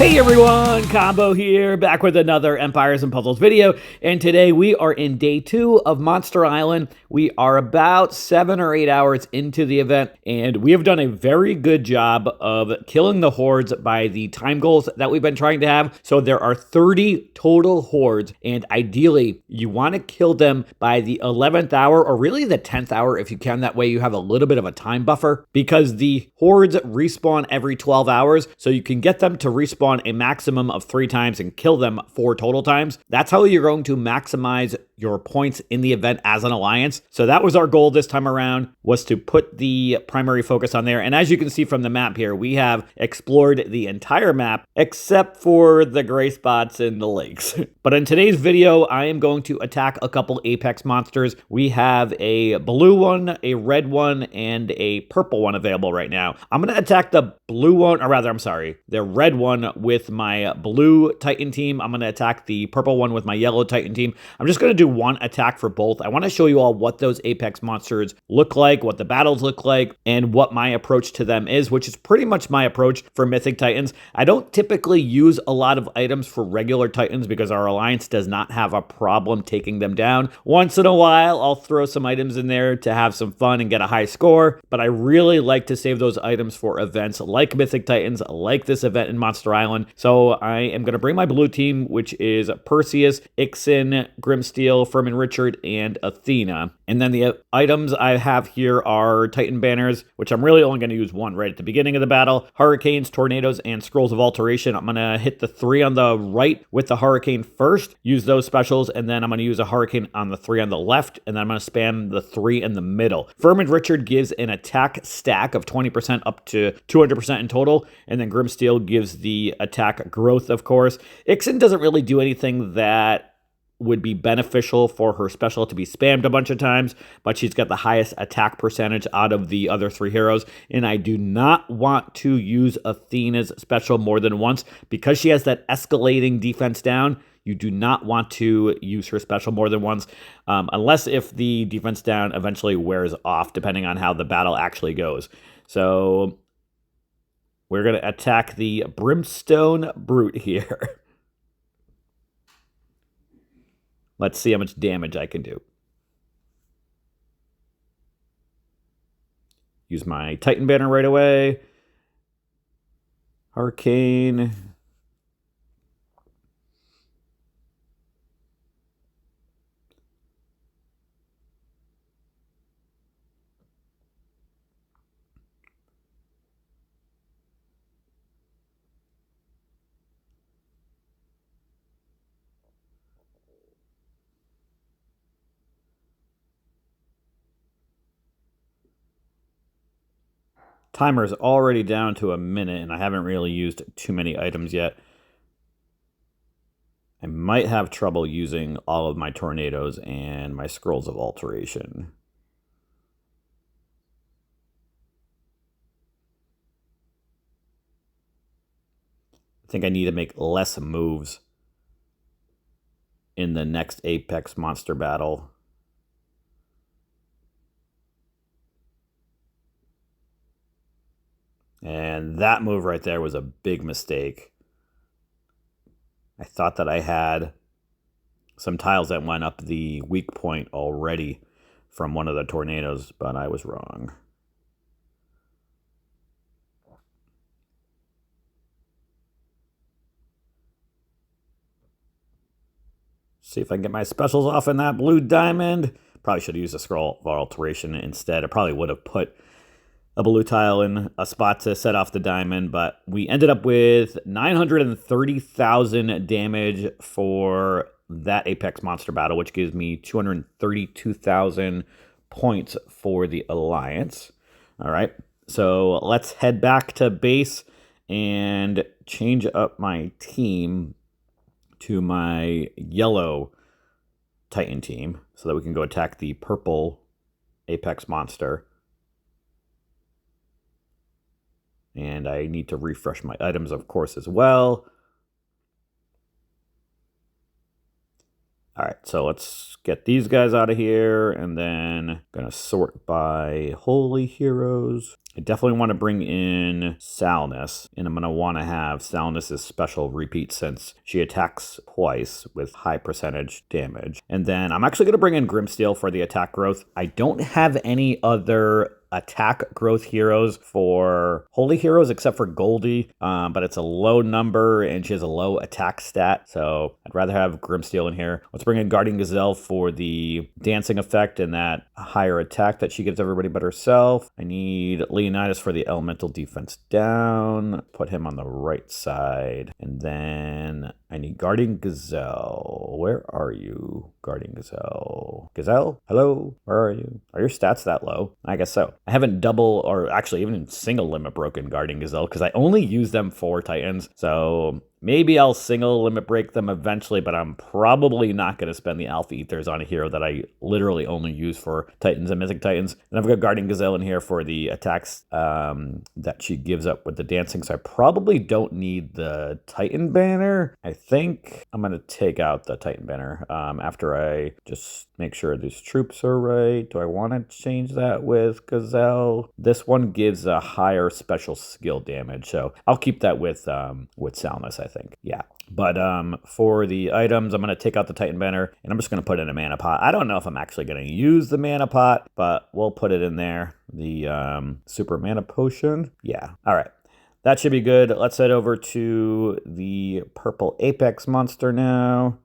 Hey everyone, Combo here, back with another Empires and Puzzles video, and today we are in day 2 of Monster Island. We are about 7 or 8 hours into the event, and we have done a very good job of killing the hordes by the time goals that we've been trying to have. So there are 30 total hordes, and ideally, you want to kill them by the 11th hour, or really the 10th hour if you can. That way you have a little bit of a time buffer, because the hordes respawn every 12 hours, so you can get them to respawn a maximum of 3 times and kill them 4 total times. That's how you're going to maximize your points in the event as an alliance. So that was our goal this time around, was to put the primary focus on there. And as you can see from the map here, we have explored the entire map except for the gray spots in the lakes. But in today's video, I am going to attack a couple apex monsters. We have a blue one, a red one, and a purple one available right now. I'm going to attack the blue one, or rather, I'm sorry, the red one with my blue Titan team. I'm going to attack the purple one with my yellow Titan team. I'm just going to do one attack for both. I want to show you all what those apex monsters look like, what the battles look like, and what my approach to them is, which is pretty much my approach for Mythic Titans. I don't typically use a lot of items for regular Titans because our alliance does not have a problem taking them down. Once in a while, I'll throw some items in there to have some fun and get a high score, but I really like to save those items for events like Mythic Titans, like this event in Monster Island. So I am going to bring my blue team, which is Perseus, Ixen, Grimsteel, Furman Richard, and Athena. And then the items I have here are Titan Banners, which I'm really only going to use one right at the beginning of the battle, Hurricanes, Tornadoes, and Scrolls of Alteration. I'm going to hit the 3 on the right with the Hurricane first, use those specials, and then I'm going to use a Hurricane on the 3 on the left, and then I'm going to spam the 3 in the middle. Furman Richard gives an attack stack of 20% up to 200% in total, and then Grimsteel gives the attack growth, of course. Ixen doesn't really do anything that would be beneficial for her special to be spammed a bunch of times, but she's got the highest attack percentage out of the other 3 heroes, and I do not want to use Athena's special more than once because she has that escalating defense down. You do not want to use her special more than once, unless if the defense down eventually wears off, depending on how the battle actually goes. So we're going to attack the Brimstone Brute here. Let's see how much damage I can do. Use my Titan Banner right away. Hurricane. Timer's already down to a minute, and I haven't really used too many items yet. I might have trouble using all of my Tornadoes and my Scrolls of Alteration. I think I need to make less moves in the next Apex monster battle. And that move right there was a big mistake. I thought that I had some tiles that went up the weak point already from one of the Tornadoes, but I was wrong. See if I can get my specials off in that blue diamond. Probably should have used a Scroll of Alteration instead. I probably would have put a blue tile in a spot to set off the diamond, but we ended up with 930,000 damage for that Apex monster battle, which gives me 232,000 points for the Alliance. All right, so let's head back to base and change up my team to my yellow Titan team so that we can go attack the purple Apex monster. And I need to refresh my items, of course, as well. All right, so let's get these guys out of here, and then gonna sort by holy heroes. I definitely want to bring in Salnus, and I'm going to want to have Salnus' special repeat since she attacks twice with high percentage damage. And then I'm actually going to bring in Grimsteel for the attack growth. I don't have any other attack growth heroes for holy heroes except for Goldie, but it's a low number and she has a low attack stat, so I'd rather have Grimsteel in here. Let's bring in Guardian Gazelle for the dancing effect and that higher attack that she gives everybody but herself. I need Leonidas for the elemental defense down, put him on the right side, and then I need Guardian Gazelle. Where are you, Guardian Gazelle? Gazelle? Hello? Where are you? Are your stats that low? I guess so. I haven't double or actually even single limit broken Guardian Gazelle because I only use them for Titans. So maybe I'll single limit break them eventually, but I'm probably not going to spend the Alpha Ethers on a hero that I literally only use for Titans and Mythic Titans. And I've got Guardian Gazelle in here for the attacks that she gives up with the dancing. So I probably don't need the Titan banner. I think I'm going to take out the Titan banner after I just make sure these troops are right. Do I want to change that with Gazelle? This one gives a higher special skill damage, so I'll keep that with Salnus, I think. Yeah. But for the items, I'm going to take out the Titan banner, and I'm just going to put in a mana pot. I don't know if I'm actually going to use the mana pot, but we'll put it in there. The super mana potion. Yeah. All right. That should be good. Let's head over to the purple apex monster now.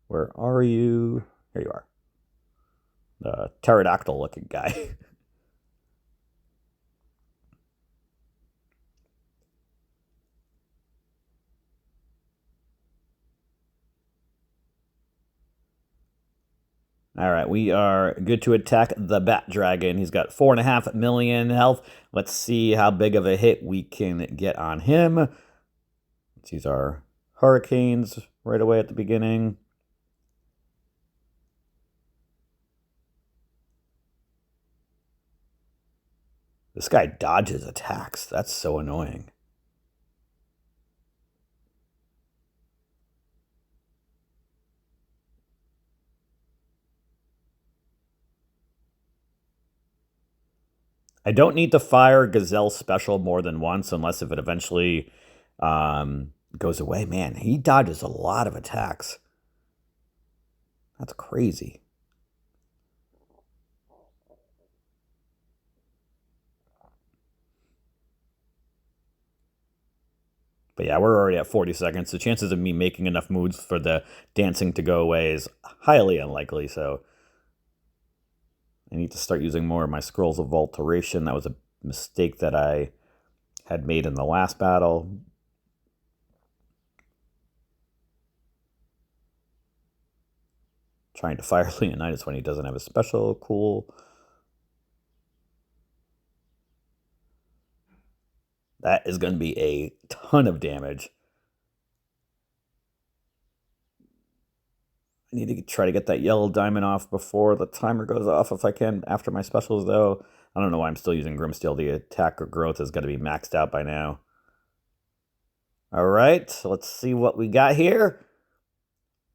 Where are you? Here you are. The pterodactyl looking guy. All right, we are good to attack the Bat Dragon. He's got 4.5 million health. Let's see how big of a hit we can get on him. Let's use our hurricanes right away at the beginning. This guy dodges attacks. That's so annoying. I don't need to fire Gazelle special more than once unless if it eventually goes away. Man, he dodges a lot of attacks. That's crazy. But yeah, we're already at 40 seconds. The chances of me making enough moves for the dancing to go away is highly unlikely, so I need to start using more of my Scrolls of Alteration. That was a mistake that I had made in the last battle. Trying to fire Leonidas when he doesn't have a special. Cool. That is going to be a ton of damage. I need to try to get that yellow diamond off before the timer goes off if I can. After my specials, though, I don't know why I'm still using Grimsteel. The attack or growth is going to be maxed out by now. All right, so let's see what we got here.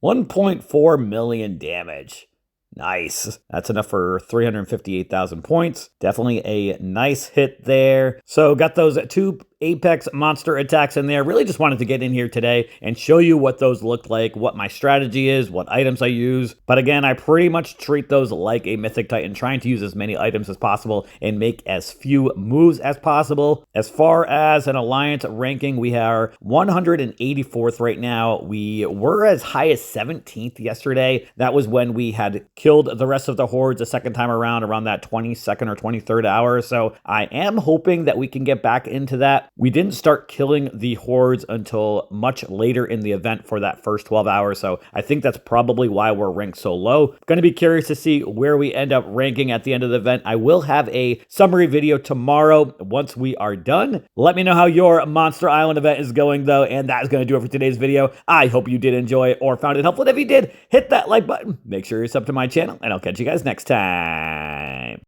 1.4 million damage. Nice. That's enough for 358,000 points. Definitely a nice hit there. So got those two Apex monster attacks in there. Really just wanted to get in here today and show you what those look like, what my strategy is, what items I use. But again, I pretty much treat those like a Mythic Titan, trying to use as many items as possible and make as few moves as possible. As far as an alliance ranking, we are 184th right now. We were as high as 17th yesterday. That was when we had killed the rest of the hordes a second time around that 22nd or 23rd hour. So I am hoping that we can get back into that. We didn't start killing the hordes until much later in the event for that first 12 hours, so I think that's probably why we're ranked so low. Going to be curious to see where we end up ranking at the end of the event. I will have a summary video tomorrow once we are done. Let me know how your Monster Island event is going, though, and that is going to do it for today's video. I hope you did enjoy or found it helpful. And if you did, hit that like button. Make sure you're sub to my channel, and I'll catch you guys next time.